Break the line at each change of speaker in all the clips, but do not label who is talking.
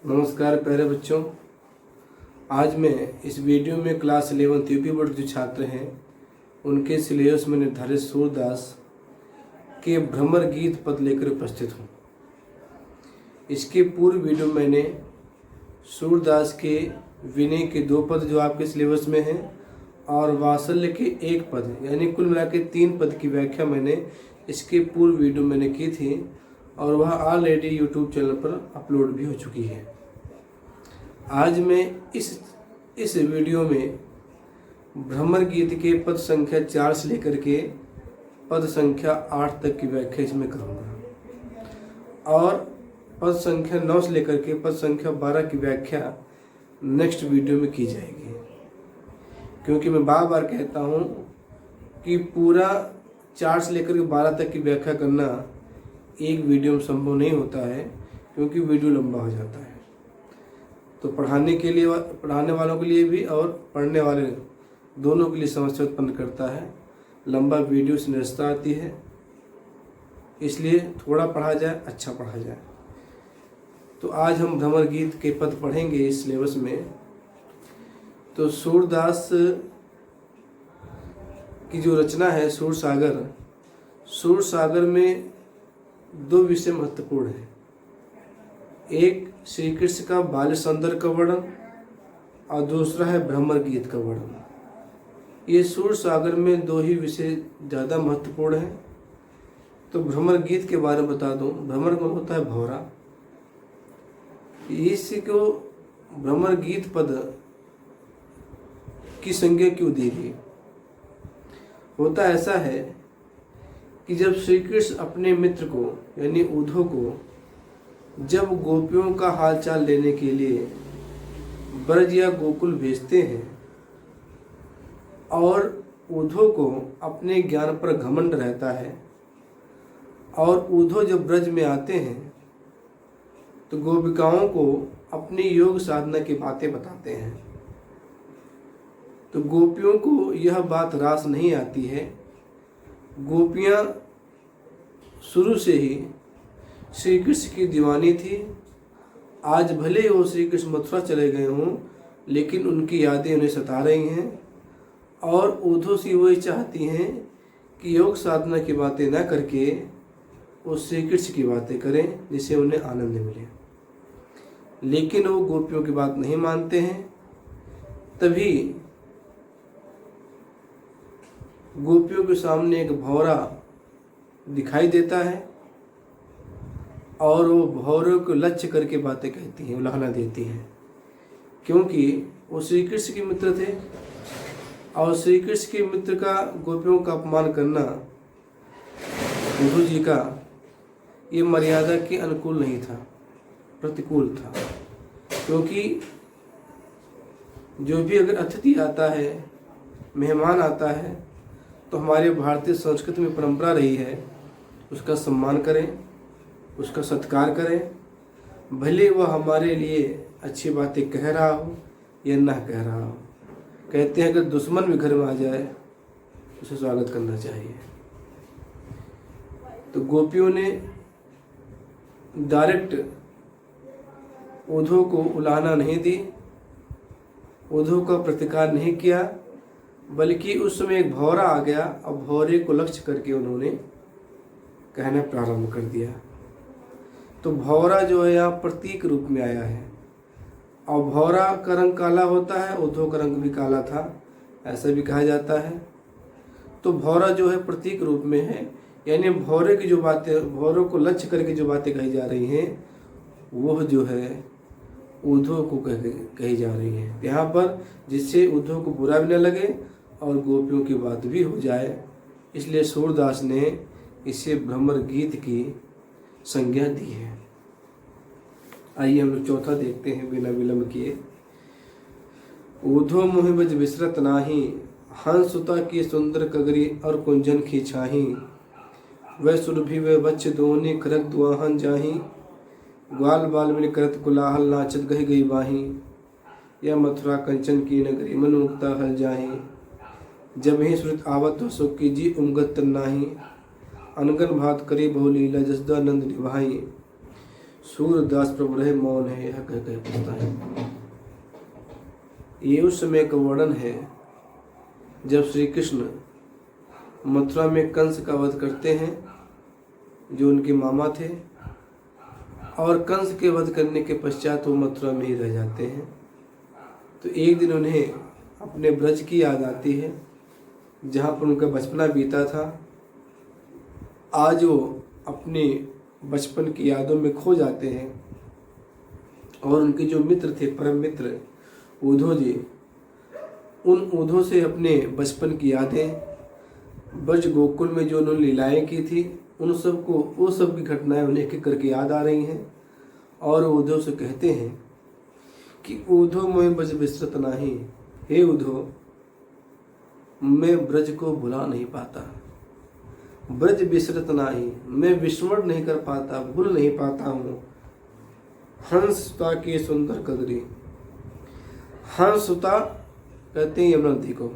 नमस्कार प्यारे बच्चों। आज मैं इस वीडियो में क्लास 11 यूपी बोर्ड के जो छात्र हैं उनके सिलेबस में निर्धारित सूरदास के भ्रमर गीत पद लेकर उपस्थित हूँ। इसके पूर्व वीडियो मैंने सूरदास के विनय के 2 पद जो आपके सिलेबस में हैं और वात्सल्य के 1 पद यानी कुल मिला के 3 पद की व्याख्या मैंने इसके पूर्व वीडियो मैंने की थी और वह ऑलरेडी यूट्यूब चैनल पर अपलोड भी हो चुकी है। आज मैं इस वीडियो में भ्रमर गीत के पद संख्या 4 से लेकर के पद संख्या 8 तक की व्याख्या इसमें करूँगा और पद संख्या 9 से लेकर के पद संख्या 12 की व्याख्या नेक्स्ट वीडियो में की जाएगी, क्योंकि मैं बार बार कहता हूँ कि पूरा 4 से लेकर के 12 तक की व्याख्या करना एक वीडियो में संभव नहीं होता है, क्योंकि वीडियो लंबा हो जाता है। तो पढ़ाने वालों के लिए भी और पढ़ने वाले दोनों के लिए समस्या उत्पन्न करता है। लंबा वीडियो से निरस्ता आती है, इसलिए थोड़ा पढ़ा जाए, अच्छा पढ़ा जाए। तो आज हम भ्रमर गीत के पद पढ़ेंगे इस सिलेबस में। तो सूरदास की जो रचना है सूरसागर में 2 विषय महत्वपूर्ण हैं। एक श्री कृष्ण का बाल्य सौंदर्य का वर्णन और दूसरा है भ्रमर गीत का वर्णन। ये सूरसागर में 2 ही विषय ज़्यादा महत्वपूर्ण हैं। तो भ्रमर गीत के बारे में बता दूं। भ्रमर कौन होता है? भौरा। इसको भ्रमर गीत पद की संज्ञा क्यों दी गई? होता ऐसा है कि जब श्री कृष्ण अपने मित्र को यानी उद्धव को जब गोपियों का हालचाल लेने के लिए ब्रज या गोकुल भेजते हैं और उद्धव को अपने ज्ञान पर घमंड रहता है और उद्धव जब ब्रज में आते हैं तो गोपिकाओं को अपनी योग साधना की बातें बताते हैं। तो गोपियों को यह बात रास नहीं आती है। गोपियाँ शुरू से ही श्री कृष्ण की दीवानी थी। आज भले ही वो श्री कृष्ण मथुरा चले गए हों, लेकिन उनकी यादें उन्हें सता रही हैं और उद्धव से वही चाहती हैं कि योग साधना की बातें ना करके वो श्री कृष्ण की बातें करें, जिससे उन्हें आनंद मिले। लेकिन वो गोपियों की बात नहीं मानते हैं। तभी गोपियों के सामने एक भौरा दिखाई देता है और वो भौरे को लक्ष्य करके बातें कहती हैं, उलाहना देती हैं, क्योंकि वो श्री कृष्ण के मित्र थे और श्री कृष्ण के मित्र का गोपियों का अपमान करना उद्धव जी का ये मर्यादा के अनुकूल नहीं था, प्रतिकूल था। क्योंकि जो भी अगर अतिथि आता है, मेहमान आता है, तो हमारे भारतीय संस्कृति में परंपरा रही है उसका सम्मान करें, उसका सत्कार करें। भले वह हमारे लिए अच्छी बातें कह रहा हो या ना कह रहा हो। कहते हैं अगर दुश्मन भी घर में आ जाए उसे स्वागत करना चाहिए। तो गोपियों ने डायरेक्ट उद्धव को उलाहना नहीं दी, उद्धव का प्रतिकार नहीं किया, बल्कि उस समय एक भौरा आ गया और भौरे को लक्ष्य करके उन्होंने कहना प्रारंभ कर दिया। तो भौरा जो है यहाँ प्रतीक रूप में आया है और भौरा का रंग काला होता है, उद्धव का रंग भी काला था, ऐसा भी कहा जाता है। तो भौरा जो है प्रतीक रूप में है, यानी भौरे की जो बातें, भौरों को लक्ष्य करके जो बातें कही जा रही हैं वह जो है उद्धव को कही जा रही है यहाँ पर, जिससे उद्धव को बुरा भी न लगे और गोपियों की बात भी हो जाए। इसलिए सूरदास ने इसे भ्रमर गीत की संज्ञा दी है। आइए हम लोग चौथा देखते हैं बिना विलंब किए। उद्धव मोहि बज विसरत नाही, हंस सुता की सुंदर कगरी और कुंजन की छाही। वह सुरभि वह बच्च दोने करत दुआहन जाही। ग्वाल बाल मिल करत कुलाहल नाचत गही गई बाही। यह मथुरा कंचन की नगरी मन मुक्ता हल जाही। जब ही श्रुत आवत तो सुख की जी उमगत नाही। अनगन भात करी बहु लीला जसदानंद निभाई। सूरदास प्रभु रहे मौन है, यह कह कह पूछता है। ये उस समय का वर्णन है जब श्री कृष्ण मथुरा में कंस का वध करते हैं, जो उनके मामा थे, और कंस के वध करने के पश्चात वो मथुरा में ही रह जाते हैं। तो एक दिन उन्हें अपने ब्रज की याद आती है, जहाँ पर उनका बचपना बीता था। आज वो अपने बचपन की यादों में खो जाते हैं, और उनके जो मित्र थे, परम मित्र उद्धव जी, उन उद्धव से अपने बचपन की यादें, ब्रज गोकुल में जो उन्होंने लीलाएं की थी, उन सब को, वो सब की घटनाएं उन्हें एक एक करके याद आ रही हैं। और उद्धव से कहते हैं कि उद्धव मैं ब्रज विसरत नहीं, हे उद्धव मैं ब्रज को भुला नहीं पाता, ब्रज विसरत नहीं, मैं विस्मरण नहीं कर पाता, भूल नहीं पाता हूँ। हंसुता के सुंदर कदरी, हंसुता कहते हैं यमुना नदी को,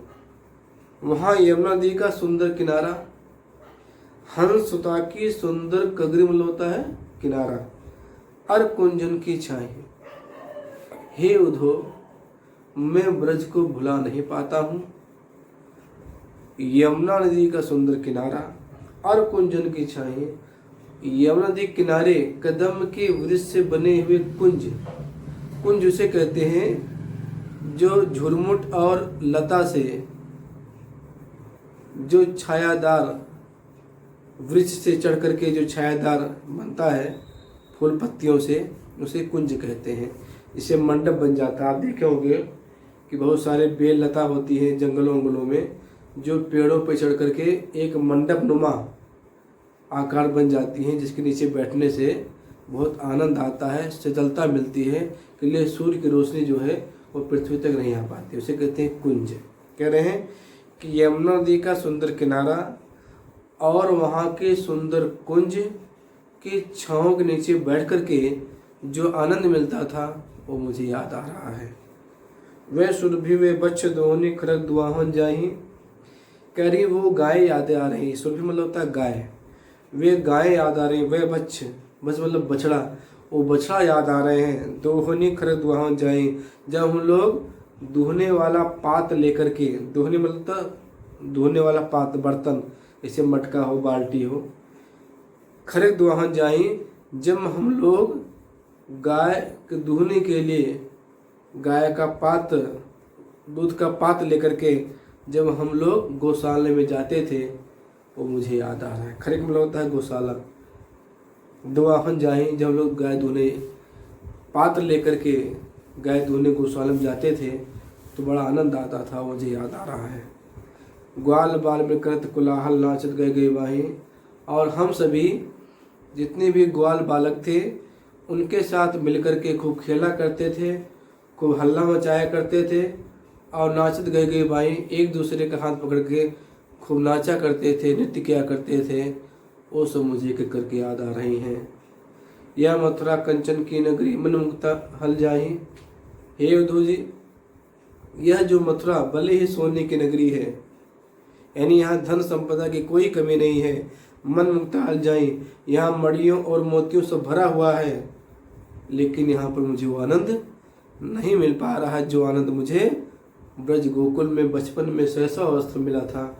वहाँ यमुना नदी का सुंदर किनारा, हंसुता की सुंदर कगरी मतलब होता है किनारा, अर कुंजन की छाई, हे उद्धव मैं ब्रज को भुला नहीं पाता हूँ। यमुना नदी का सुंदर किनारा और कुंजन की छाई, यमुना नदी किनारे कदम के वृक्ष से बने हुए कुंज, कुंज उसे कहते हैं जो झुरमुट और लता से जो छायादार वृक्ष से चढ़ करके जो छायादार बनता है फूल पत्तियों से, उसे कुंज कहते हैं। इसे मंडप बन जाता है। आप देखे होंगे कि बहुत सारे बेल लता होती है जंगलों वंगलों में, जो पेड़ों पर चढ़ करके एक मंडप नुमा आकार बन जाती हैं, जिसके नीचे बैठने से बहुत आनंद आता है, शीतलता मिलती है, के लिए सूर्य की रोशनी जो है वो पृथ्वी तक नहीं आ पाती, उसे कहते हैं कुंज। कह रहे हैं कि यमुना नदी का सुंदर किनारा और वहाँ के सुंदर कुंज की छाँव के नीचे बैठ करके जो आनंद मिलता था वो मुझे याद आ रहा है। वह सुरभि वे बच्च दोहनी खरक दुआहन जाही, कह रही वो गाय यादें आ रही। सुरभि मतलब होता है गाय, वे गाय याद आ रही, वह बच्च, बस मतलब बछड़ा, वो बछड़ा याद आ रहे हैं। दोहनी खरक दुआहन जाही, जब हम लोग दुहने वाला पात लेकर के, दुहने मतलब दुहने वाला पात बर्तन, जैसे मटका हो बाल्टी हो, खरक दुआहन जाही, जब हम लोग गाय के दुहने के लिए गाय का पात, दूध का पात लेकर के जब हम लोग गौशाला में जाते थे, वो मुझे याद आ रहा है। खरक मतलब होता है गौशाला, दुआहन जाही, जब हम लोग गाय धोने पात्र लेकर के गाय धोने गौशाला में जाते थे तो बड़ा आनंद आता था, मुझे याद आ रहा है। ग्वाल बाल में करत कोलाहल नाचत गए गए वाही, और हम सभी जितने भी ग्वाल बालक थे उनके साथ मिलकर के खूब खेला करते थे, खूब हल्ला मचाया करते थे, और नाचत गए गए भाई, एक दूसरे का हाथ पकड़ के खूब नाचा करते थे, नृत्य किया करते थे। वो सब मुझे एक करके याद आ रही हैं। यह मथुरा कंचन की नगरी मन मुक्ता हल जाही, हे उद्धव जी यह जो मथुरा भले ही सोने की नगरी है, यानी यहाँ धन संपदा की कोई कमी नहीं है, मन मुक्ता हल जाही, यहाँ मड़ियों और मोतियों से भरा हुआ है, लेकिन यहाँ पर मुझे वो आनंद नहीं मिल पा रहा है जो आनंद मुझे ब्रज गोकुल में बचपन में सहसा अवस्था मिला था।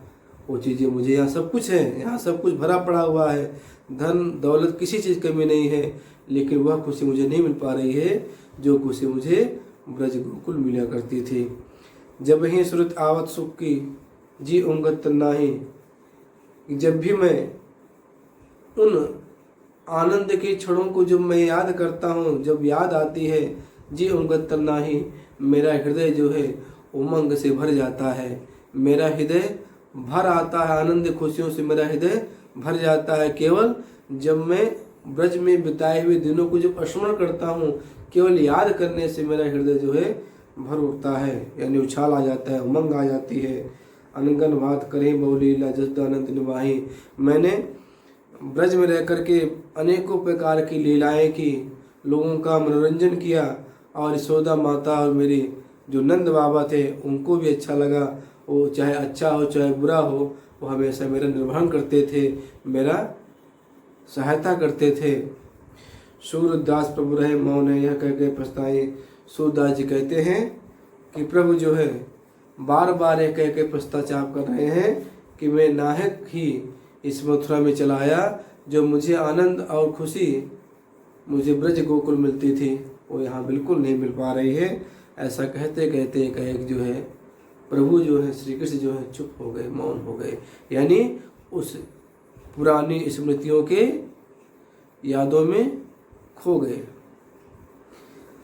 वो चीज़ें मुझे, यहाँ सब कुछ है, यहाँ सब कुछ भरा पड़ा हुआ है, धन दौलत किसी चीज़ कमी नहीं है, लेकिन वह खुशी मुझे नहीं मिल पा रही है जो खुशी मुझे ब्रज गोकुल मिला करती थी। जब ही सुरत आवत सुख की जी उंगत नाही, जब भी मैं उन आनंद के क्षणों को जब मैं याद करता हूँ, जब याद आती है जी उंगत नाही, मेरा हृदय जो है उमंग से भर जाता है, मेरा हृदय भर आता है आनंद खुशियों से, मेरा हृदय भर जाता है। केवल जब मैं ब्रज में बिताए हुए दिनों को जब स्मरण करता हूँ, केवल याद करने से मेरा हृदय जो है भर उठता है, यानी उछाल आ जाता है, उमंग आ जाती है। अनगन बात करें बहुलीला जसदानंद निभाही, मैंने ब्रज में रह करके अनेकों प्रकार की लीलाएं की, लोगों का मनोरंजन किया, और यशोदा माता और मेरे जो नंद बाबा थे उनको भी अच्छा लगा। वो चाहे अच्छा हो चाहे बुरा हो, वो हमेशा मेरा निर्वहन करते थे, मेरा सहायता करते थे। सूरदास प्रभु रहे मौन है, यह कह के पछताए। सूरदास जी कहते हैं कि प्रभु जो है बार बार यह कह के पश्चाताप कर रहे हैं कि मैं नाहक ही इस मथुरा में चला आया, जो मुझे आनंद और खुशी मुझे ब्रज गोकुल मिलती थी वो यहाँ बिल्कुल नहीं मिल पा रही है। ऐसा कहते कहते एक जो है प्रभु जो है श्री कृष्ण जो है चुप हो गए, मौन हो गए, यानी उस पुरानी स्मृतियों के यादों में खो गए।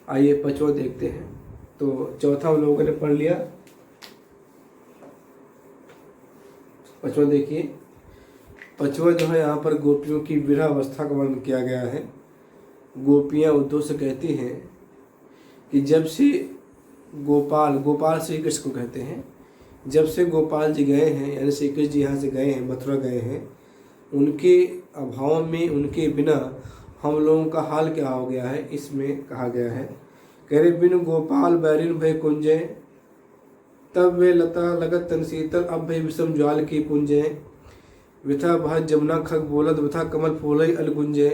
आइए 5वां देखते हैं। तो चौथा हम लोगों ने पढ़ लिया। 5वां देखिए। 5वां जो है यहाँ पर गोपियों की विरहावस्था का वर्णन किया गया है। गोपियाँ उद्धव से कहती हैं कि जब से गोपाल श्री कृष्ण को कहते हैं, जब से गोपाल जी गए हैं, यानी श्री कृष्ण जी यहाँ से गए हैं, मथुरा गए हैं, उनके अभाव में, उनके बिना हम लोगों का हाल क्या हो गया है, इसमें कहा गया है। कह रहे बिनु गोपाल बैरिन भय कुंजे, तब वे लता लगत तन शीतल, अब भय विषम ज्वाल की पुंजे, विथा भाज जमुना खग बोलत, विथा कमल फूलई अल गुंजे,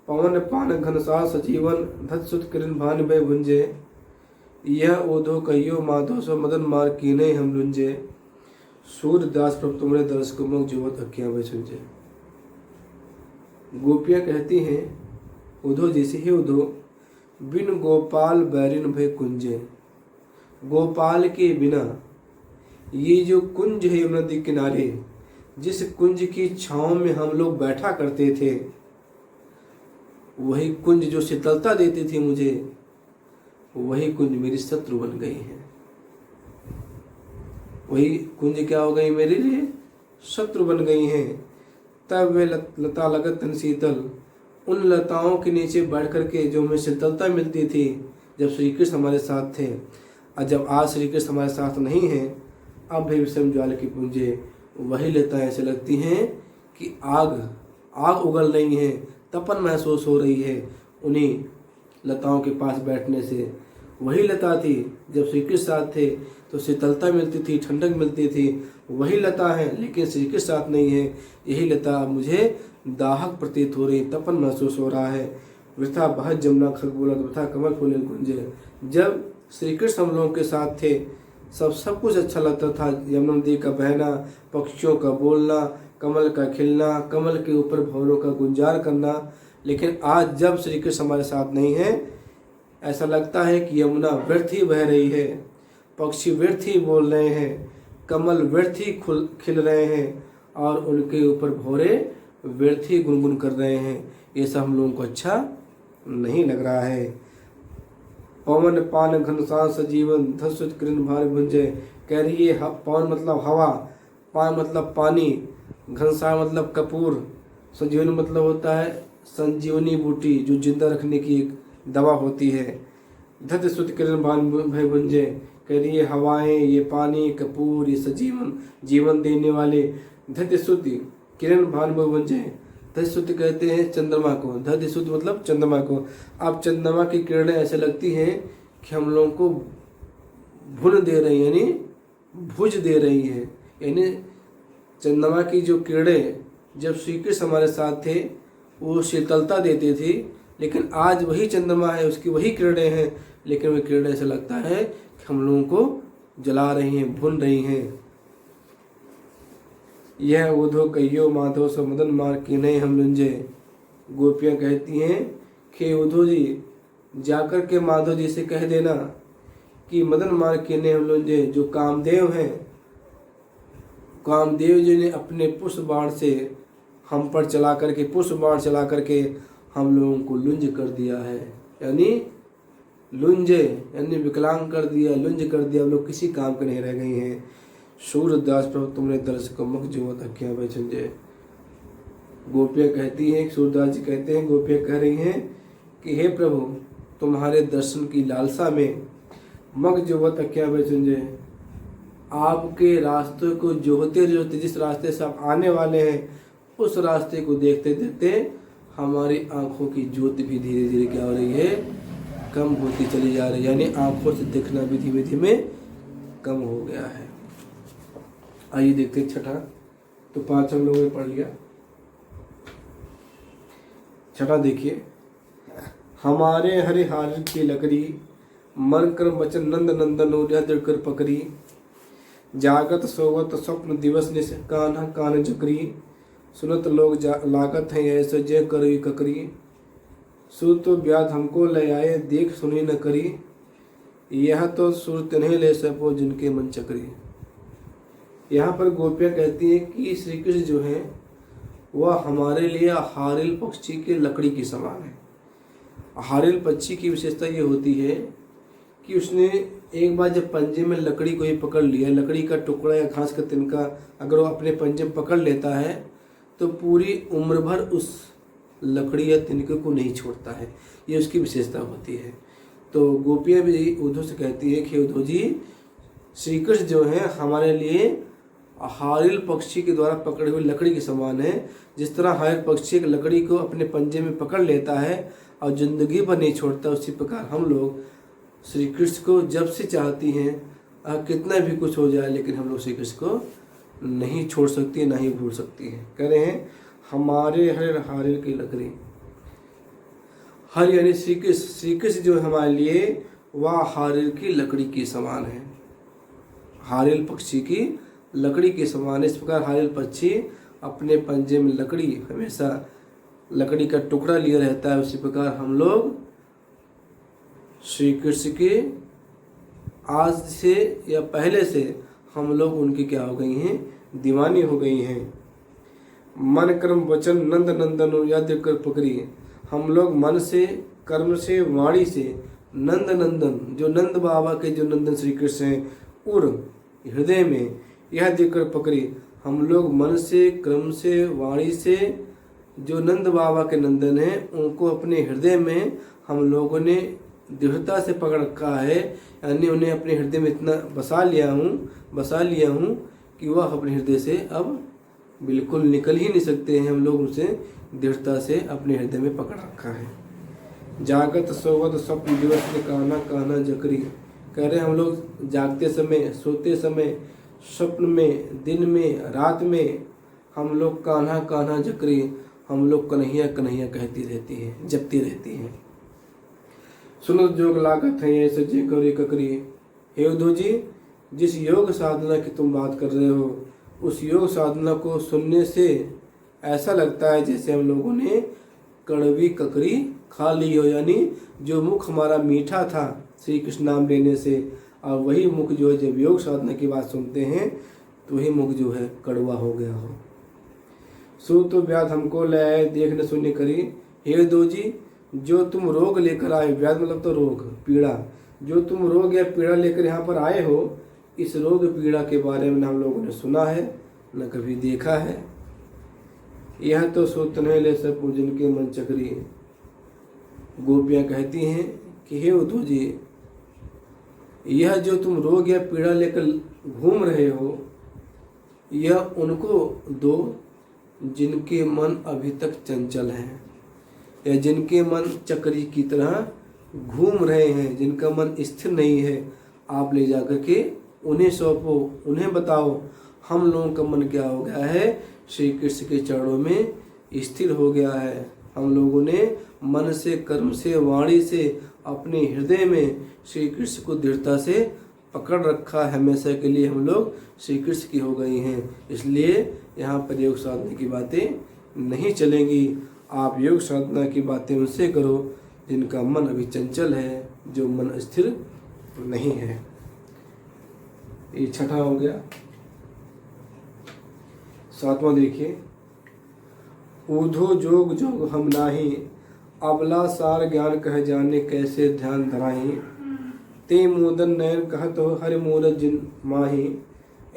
पवन पान घनसार सजीवन, धत सुत किरण भान भय भुंजे, यह ओधो कहियो माधो सो मदन मार कीने हम लुंजे, सूरदास प्रभु तुमरे दर्श को मुख जुवत अखियां भय सुंजे। गोपियाँ कहती हैं उद्धव जी से, ही उद्धव बिन गोपाल बैरिन भय कुंजे, गोपाल के बिना ये जो कुंज है यमुना नदी किनारे, जिस कुंज की छांव में हम लोग बैठा करते थे, वही कुंज जो शीतलता देती थी मुझे, वही कुंज मेरी शत्रु बन गई है। वही कुंज क्या हो गई, मेरे लिए शत्रु बन गई हैं। तब वे लता लगत तन शीतल, उन लताओं के नीचे बैठ करके जो हमें शीतलता मिलती थी जब श्री कृष्ण हमारे साथ थे, और जब आज श्री कृष्ण हमारे साथ नहीं हैं, अब भी विषम ज्वाल की पुंजे, वही लताएं ऐसे लगती हैं कि आग उगल रही है, तपन महसूस हो रही है उन्हीं लताओं के पास बैठने से। वही लता थी जब श्री कृष्ण साथ थे तो शीतलता मिलती थी, ठंडक मिलती थी, वही लता है, लेकिन श्री कृष्ण साथ नहीं है। यही लता मुझे दाहक प्रतीत हो रही, तपन महसूस हो रहा है। वृथा बहत जमुना खग बोलत, वृथा कमल फूले गुंजे। जब श्री कृष्ण हम लोगों के साथ थे सब कुछ अच्छा लगता था, यमुना नदी का बहना, पक्षियों का बोलना, कमल का खिलना, कमल के ऊपर भंवरों का गुंजार करना। लेकिन आज जब श्री कृष्ण हमारे साथ नहीं है, ऐसा लगता है कि यमुना व्यर्थ ही बह रही है, पक्षी व्यर्थ ही बोल रहे हैं, कमल व्यर्थ ही खिल रहे हैं, और उनके ऊपर भौरे व्यर्थ ही गुनगुन कर रहे हैं। ये सब हम लोगों को अच्छा नहीं लग रहा है। पवन पान घनसार सजीवन, धसुत किरण भार भुंजे। कह रही है पवन मतलब हवा, पान मतलब पानी, घनसार मतलब कपूर, सजीवन मतलब होता है संजीवनी बूटी जो जिंदा रखने की एक दवा होती है। धत सुत किरण भान भय भुंजे। कह रही है हवाएं, ये पानी, कपूर, ये सजीवन जीवन देने वाले। धत सुत किरण भान भय भुंजे। धत सुत कहते हैं चंद्रमा को, धत सुत मतलब चंद्रमा को। अब चंद्रमा की किरणें ऐसे लगती हैं कि हम लोगों को भुन दे रही है, यानी भुज दे रही है। यानी चंद्रमा की जो किरणें जब श्री कृष्ण हमारे साथ थे वो शीतलता देती थी, लेकिन आज वही चंद्रमा है, उसकी वही किरणें हैं, लेकिन वह किरणें ऐसा लगता है कि हम लोगों को जला रही हैं, भुन रही हैं। यह उधो कहियो माधो सो मदन मार कीने हम लुंजे। गोपियाँ कहती हैं कि उधो जी जाकर के माधव जी से कह देना कि मदन मार कीने हम लुंजे, जो कामदेव हैं, कामदेव जी ने अपने पुष्प बाण से हम पर चला करके, पुष्प बाण चला करके हम लोगों को लुंज कर दिया है। यानी लुंजे यानी विकलांग कर दिया, लुंज कर दिया, हम लोग किसी काम के नहीं रह गए हैं। सूरदास प्रभु तुमने दर्श को मुख जुवत अखियां भय सुंजे। गोपियाँ कहती हैं, सूरदास जी कहते हैं, गोपियाँ कह रही हैं कि हे प्रभु तुम्हारे दर्शन की लालसा में मग जुवत अखियां भय सुंजे। आपके रास्ते को जोहते जोहते, जिस रास्ते से आप आने वाले हैं उस रास्ते को देखते देखते हमारी आंखों की ज्योति भी धीरे धीरे क्या हो रही है, कम होती चली जा रही है। यानी आंखों से देखना भी धीमे धीमे कम हो गया है। आइए देखते हैं छठा। तो 5 हम लोगों ने पढ़ लिया। छठा देखिए, हमारे हरे हार की लकड़ी, मन कर्म वचन नंद नंदन उड़िया कर पकड़ी। जागत सोवत स्वप्न दिवस निश कान्हा कान जकरी। सुनत लोग लागत है ऐसे जय करी ककरी। सुर तो व्याध हमको ले आए देख सुनी न करी। यह तो सुर तन्हे ले सको जिनके मन चकरी। यहाँ पर गोपियाँ कहती हैं कि श्री कृष्ण जो है वह हमारे लिए हारिल पक्षी के लकड़ी के समान है। हारिल पक्षी की विशेषता ये होती है कि उसने एक बार जब पंजे में लकड़ी को ही पकड़ लिया, लकड़ी का टुकड़ा या घास का तिनका अगर वो अपने पंजे में पकड़ लेता है तो पूरी उम्र भर उस लकड़ी या तिनके को नहीं छोड़ता है। ये उसकी विशेषता होती है। तो गोपियाँ भी उद्धव से कहती है कि उद्धव जी, श्री कृष्ण जो है हमारे लिए हारिल पक्षी के द्वारा पकड़े हुए लकड़ी के समान है। जिस तरह हारिल पक्षी एक लकड़ी को अपने पंजे में पकड़ लेता है और जिंदगी भर नहीं छोड़ता, उसी प्रकार हम लोग श्री कृष्ण को जब से चाहती हैं, कितना भी कुछ हो जाए लेकिन हम लोग श्री कृष्ण को नहीं छोड़ सकती, ना ही भूल सकती हैं। कह रहे हैं हमारे हर हारिल की लकड़ी। हर यानी श्री कृष्ण जो है हमारे लिए वह हारिल की लकड़ी के समान है, हारिल पक्षी की लकड़ी के समान। इस प्रकार हारिल पक्षी अपने पंजे में लकड़ी, हमेशा लकड़ी का टुकड़ा लिए रहता है, उसी प्रकार हम लोग श्री कृष्ण के आज से या पहले से हम लोग उनकी क्या हो गई हैं, दीवानी हो गई हैं। मन कर्म वचन नंद नंदन याद कर पकड़ी। हम लोग मन से, कर्म से, वाणी से नंद नंदन, जो नंद बाबा के जो नंदन श्री कृष्ण हैं, उर हृदय में यह देखकर पकड़ी। हम लोग मन से, कर्म से, वाणी से जो नंद बाबा के नंदन हैं उनको अपने हृदय में हम लोगों ने दृढ़ता से पकड़ रखा है, यानी उन्हें अपने हृदय में इतना बसा लिया हूँ कि वह अपने हृदय से अब बिल्कुल निकल ही नहीं सकते हैं। हम लोग उसे दृढ़ता से अपने हृदय में पकड़ रखा है। जागत सोवत स्वप्न दिवस में कान्हा कान्हा जकरी। कह रहे हम लोग जागते समय, सोते समय, स्वप्न में, दिन में, रात में हम लोग कान्हा कान्हा जकरी, हम लोग कन्हैया कन्हैया कहती रहती हैं, जपती रहती हैं। सुनत जोग लागत है ऐसे जे करी ककरी। हे उद्धव जी, जिस योग साधना की तुम बात कर रहे हो उस योग साधना को सुनने से ऐसा लगता है जैसे हम लोगों ने कड़वी ककरी खा ली हो, यानी जो मुख हमारा मीठा था श्री कृष्ण नाम लेने से, और वही मुख जो है जब योग साधना की बात सुनते हैं तो वही मुख जो है कड़वा हो गया हो। सो तो व्याध हमको ले आए देख न सुनी करी। हे उद्धव जी, जो तुम रोग लेकर आए, व्याध मतलब तो रोग, पीड़ा, जो तुम रोग या पीड़ा लेकर यहाँ पर आए हो, इस रोग पीड़ा के बारे में हम लोगों ने सुना है, न कभी देखा है। यह तो सोतने ले सब पूजन के मन चक्री। गोपियाँ कहती हैं कि हे उद्धव जी, यह जो तुम रोग या पीड़ा लेकर घूम रहे हो, यह उनको दो जिनके मन अभी तक चंचल हैं, या जिनके मन चक्री की तरह घूम रहे हैं, जिनका मन स्थिर नहीं है। आप ले जाकर के उन्हें सौंपो, उन्हें बताओ हम लोगों का मन क्या हो गया है, श्री कृष्ण के चरणों में स्थिर हो गया है। हम लोगों ने मन से, कर्म से, वाणी से अपने हृदय में श्री कृष्ण को दृढ़ता से पकड़ रखा है। हमेशा के लिए हम लोग श्री कृष्ण की हो गई हैं, इसलिए यहाँ पर योग साधना की बातें नहीं चलेंगी। आप योग साधना की बातें उनसे करो जिनका मन अभी चंचल है, जो मन स्थिर नहीं है। ये छठा हो गया। सातवां देखिए, ऊधो जोग जोग हम नाही, अबला सार ज्ञान कह जाने कैसे ध्यान धराही। ते मोदन नयन कहत हो हरि मोद जिन माही,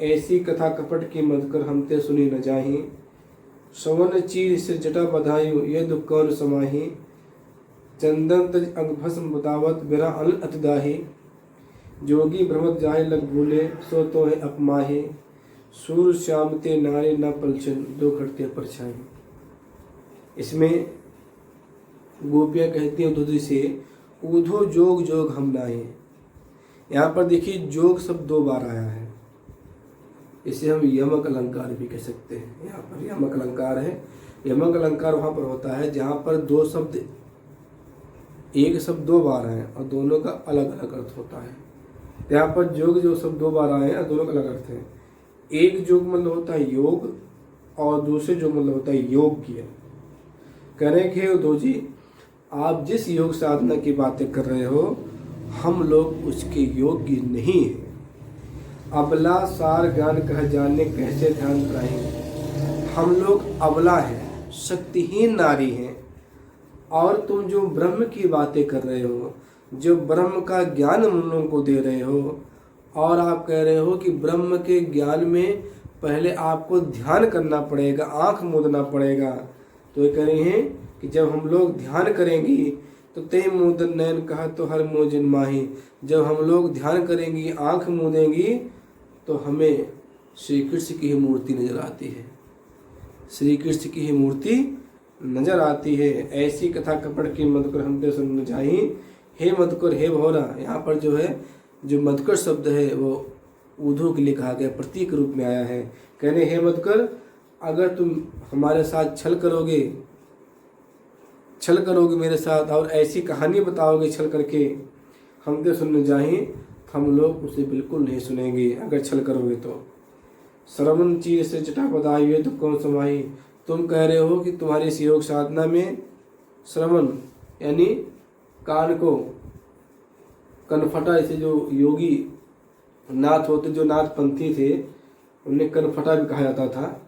ऐसी कथा कपट की मत कर हम ते सुनी न जाही। सवन चीर से जटा बधायु ये दुख कौन समाही, चंदन तज अंग भस्म बतावत बिरा अन अतिदाही। जोगी भ्रमत जाहे लग भूले सो तो है अपमाही, सूर श्याम ते नारे न पलछन दो खटते परछाई। इसमें गोपियाँ कहती हैं उद्धव जी से, ऊधो जोग जोग हम नाही। यहाँ पर देखिए जोग शब्द दो बार आया है, इसे हम यमक अलंकार भी कह सकते हैं। यहाँ पर यमक अलंकार है। यमक अलंकार वहाँ पर होता है जहाँ पर दो शब्द एक शब्द दो बार आए और दोनों का अलग अलग अर्थ होता है। यहाँ पर योग जो शब्द दो बार आए हैं दोनों का अलग अर्थ है। एक योग मतलब होता है योग और दूसरे योग मतलब होता है योग्य। कह रहे हैं कि उद्धव जी आप जिस योग साधना की बातें कर रहे हो हम लोग उसके योग्य नहीं हैं। अबला सार ज्ञान कह जाने कैसे ध्यान कराएंगे। हम लोग अबला हैं, शक्तिहीन नारी हैं, और तुम जो ब्रह्म की बातें कर रहे हो, जो ब्रह्म का ज्ञान उन लोगों को दे रहे हो, और आप कह रहे हो कि ब्रह्म के ज्ञान में पहले आपको ध्यान करना पड़ेगा, आँख मूंदना पड़ेगा। तो ये कह रहे हैं कि जब हम लोग ध्यान करेंगी तो ते मूदन नयन कहा तो हर मोजन माही। जब हम लोग ध्यान करेंगी, आँख मूंदेंगी, तो हमें श्री कृष्ण की ही मूर्ति नजर आती है, श्री कृष्ण की ही मूर्ति नजर आती है। ऐसी कथा कपट की मधुकर हम तो सुन जाही, हे मधुकर हे भौरा। यहाँ पर जो है जो मधुकर शब्द है वो उद्धव के लिए कहा गया, प्रतीक रूप में आया है। कहने हे मधुकर अगर तुम हमारे साथ छल करोगे मेरे साथ और ऐसी कहानी बताओगे छल करके हम तो सुनने जाएं, हम लोग उसे बिल्कुल नहीं सुनेंगे अगर छल करोगे तो। श्रवण चीर से जटा बधाई हुए तो कौन समाई। तुम कह रहे हो कि तुम्हारी इस योग साधना में श्रवण यानी कान को कनफटा, इसे जो योगी नाथ होते, जो नाथपंथी थे उन्हें कनफटा भी कहा जाता था।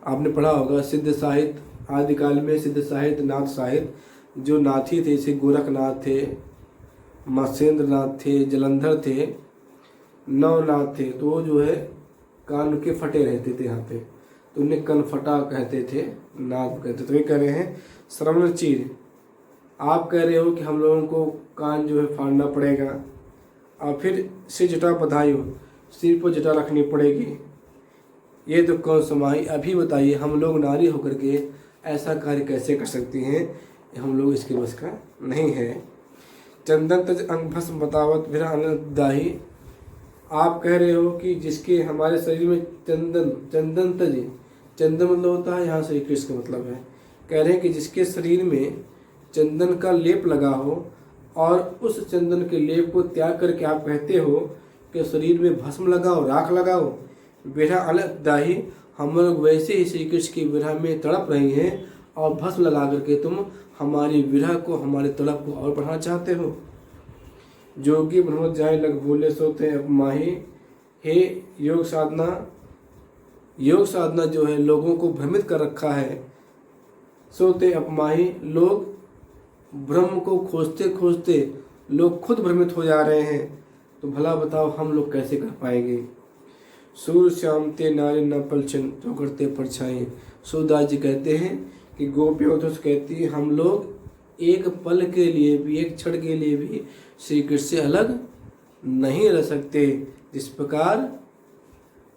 आपने पढ़ा होगा सिद्ध साहित्य, आदिकाल में सिद्ध साहित्य, नाथ साहित्य। जो नाथी थे जैसे गोरखनाथ थे, मत्स्येंद्र नाथ थे, जलंधर थे, नवनाथ थे, तो वो जो है कान के फटे रहते थे यहाँ पे, तो उन्हें कनफटा कहते थे, नाथ कहते। तो ये कह रहे हैं श्रवण चीर, आप कह रहे हो कि हम लोगों को कान जो है फाड़ना पड़ेगा, और फिर सिर जटा बधाई हो, सिर पर जटा रखनी पड़ेगी, ये तो कौन समाई। अभी बताइए हम लोग नारी होकर के ऐसा कार्य कैसे कर सकती हैं, हम लोग इसके बस का नहीं है। चंदन तज अंग भस्म बतावत विरह आनंद दाही। आप कह रहे हो कि जिसके हमारे शरीर में चंदन तज, चंदन मतलब होता है यहाँ से कृष्ण का मतलब है। कह रहे हैं कि जिसके शरीर में चंदन का लेप लगा हो और उस चंदन के लेप को त्याग करके आप कहते हो कि शरीर में भस्म लगाओ, राख लगाओ, विरह आनंद दाही। हम लोग वैसे ही श्री कृष्ण की विरह में तड़प रही हैं और भस्म लगा करके तुम हमारी विरह को, हमारे तड़प को और बढ़ाना चाहते हो। जोगी ब्रह्म जाए लग बोले सोते अब माही। हे योग साधना जो है लोगों को भ्रमित कर रखा है। सोते अपमाही, लोग ब्रह्म को खोजते खोजते लोग खुद भ्रमित हो जा रहे हैं, तो भला बताओ हम लोग कैसे कर पाएंगे। सूर्य श्याम ते नारी न पलछन तो करते परछाई। सूरदास जी कहते हैं कि गोपियों तो कहती है हम लोग एक पल के लिए भी, एक क्षण के लिए भी श्री कृष्ण से अलग नहीं रह सकते। जिस प्रकार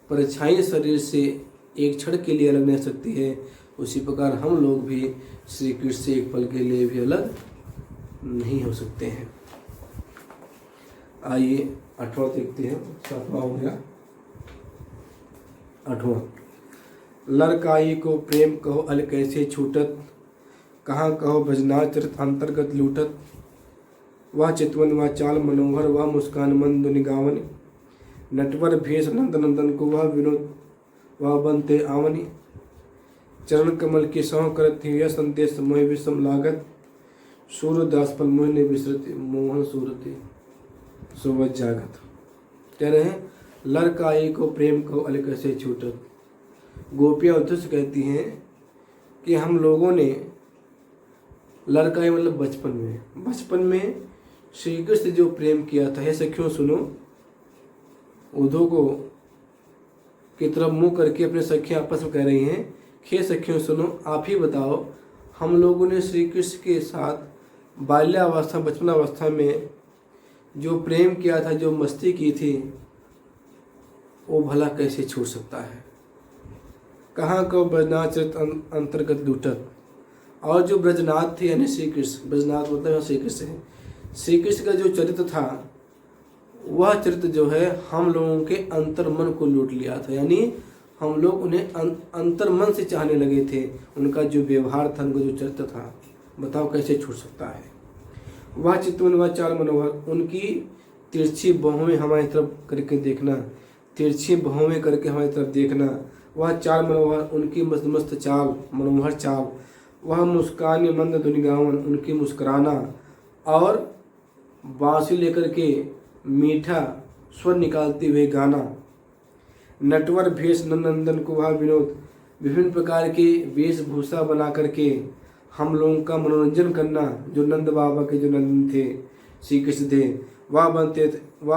परछाई शरीर से एक क्षण के लिए अलग नहीं रह सकती है, उसी प्रकार हम लोग भी श्री कृष्ण से एक पल के लिए भी अलग नहीं हो सकते हैं। आइए 8वां देखते हैं, 7वां हो गया 8वां। लड़काई को प्रेम कहो अल कैसे छूटत, कहाँ कहो भजना चरित अंतर्गत लूटत। वह चितवन वह चाल मनोहर, वह मुस्कान मंद निगावन। नटवर भेष नंद नंदन को वह विनोद वह बनते आवनी। चरण कमल की सौ करत यह संदेश मोह विषम लागत। सूरदास पल मोहने विसरती मोहन सूरती सुबह जागत। कह रहे हैं लड़काई को प्रेम कहो अल कैसे छूटत। गोपियाँ उद्धव से कहती हैं कि हम लोगों ने लड़काई मतलब बचपन में श्री कृष्ण जो प्रेम किया था। हे सखियों सुनो, उद्धव को की तरफ मुंह करके अपने सखियाँ आपस में कह रही हैं, हे सखियों सुनो, आप ही बताओ हम लोगों ने श्री कृष्ण के साथ बाल्यावस्था बचपनावस्था में जो प्रेम किया था, जो मस्ती की थी, वो भला कैसे छूट सकता है। कहाँ को ब्रजनाथ अंतर्गत लूटत। और जो ब्रजनाथ थे यानी श्री कृष्ण, ब्रजनाथ मतलब श्री कृष्ण है, श्री कृष्ण का जो चरित्र था वह चरित्र जो है हम लोगों के अंतर मन को लूट लिया था। यानी हम लोग उन्हें अंतर मन से चाहने लगे थे। उनका जो व्यवहार था, उनका जो चरित्र था, बताओ कैसे छूट सकता है। वह चितवन वह चाल मनोहर, उनकी तिरछी बाहों हमारी तरफ करके देखना, तिरछी बाहों करके हमारी तरफ देखना। वह चाल मनोहर, उनकी मस्त मस्त चाल, मनोहर चाल। वह मुस्कान मंद दुनिगावन, उनकी मुस्कुराना और बांसुरी लेकर के मीठा स्वर निकालते हुए गाना। नटवर भेष नंदन को वह विनोद, विभिन्न प्रकार के वेशभूषा बना करके हम लोगों का मनोरंजन करना। जो नंद बाबा के जो नंदन थे, श्री कृष्ण थे, वह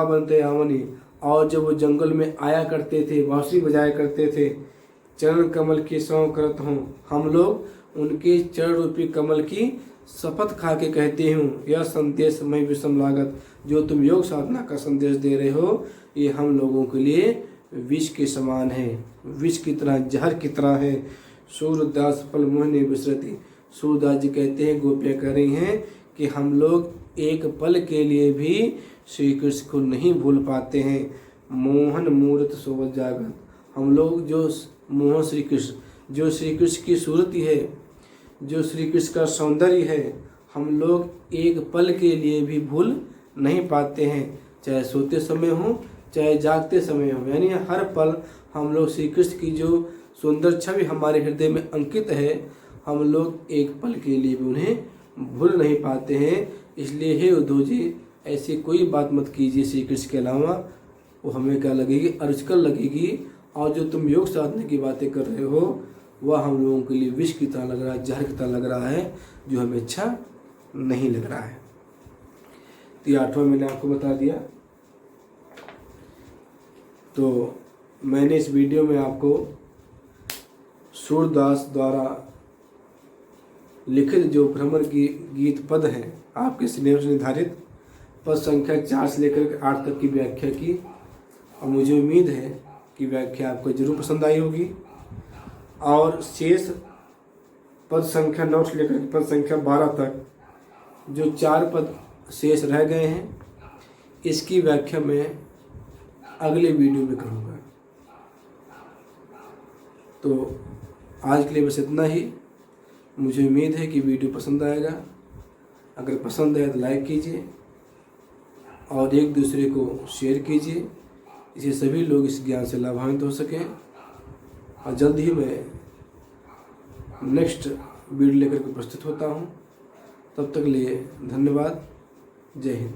बनते आवनी। और जब वो जंगल में आया करते थे, बांसुरी बजाया करते थे, चरण कमल की सौं करत हूँ, हम लोग उनके चरण रूपी कमल की शपथ खा के कहते हूँ, यह संदेश मैं विषम लागत, जो तुम योग साधना का संदेश दे रहे हो, ये हम लोगों के लिए विष के समान है, विष की तरह, जहर की तरह है। सूरदास पल मोहने विसरती, सूरदास जी कहते हैं, गोपियाँ कह रही हैं कि हम लोग एक पल के लिए भी श्री कृष्ण को नहीं भूल पाते हैं। मोहन मूर्त सोवत जागत, हम लोग जो मोहन श्री कृष्ण, जो श्री कृष्ण की सूरत है, जो श्री कृष्ण का सौंदर्य है, हम लोग एक पल के लिए भी भूल नहीं पाते हैं। चाहे सोते समय हो, चाहे जागते समय हो, यानी हर पल हम लोग श्री कृष्ण की जो सुंदर छवि हमारे हृदय में अंकित है, हम लोग एक पल के लिए भी उन्हें भूल नहीं पाते हैं। इसलिए हे उद्धव जी, ऐसी कोई बात मत कीजिए श्री कृष्ण के अलावा, वो हमें क्या लगेगी, अरुचिकर लगेगी। और जो तुम योग साधने की बातें कर रहे हो, वह हम लोगों के लिए विष की तरह लग रहा है, जहर की तरह लग रहा है, जो हमें अच्छा नहीं लग रहा है। तो ये 8वां मैंने आपको बता दिया। तो मैंने इस वीडियो में आपको सूरदास द्वारा लिखित जो भ्रमर की गीत पद हैं, आपके सिलेबस निर्धारित पद संख्या 4 से लेकर 8 तक की व्याख्या की। और मुझे उम्मीद है कि व्याख्या आपको जरूर पसंद आई होगी। और शेष पद संख्या 9 से लेकर पद संख्या 12 तक जो 4 पद शेष रह गए हैं, इसकी व्याख्या मैं अगले वीडियो में करूँगा। तो आज के लिए बस इतना ही। मुझे उम्मीद है कि वीडियो पसंद आएगा। अगर पसंद आए तो लाइक कीजिए और एक दूसरे को शेयर कीजिए, इससे सभी लोग इस ज्ञान से लाभान्वित हो सकें। और जल्द ही मैं नेक्स्ट वीडियो लेकर के प्रस्तुत होता हूँ। तब तक लिए धन्यवाद। जय हिंद।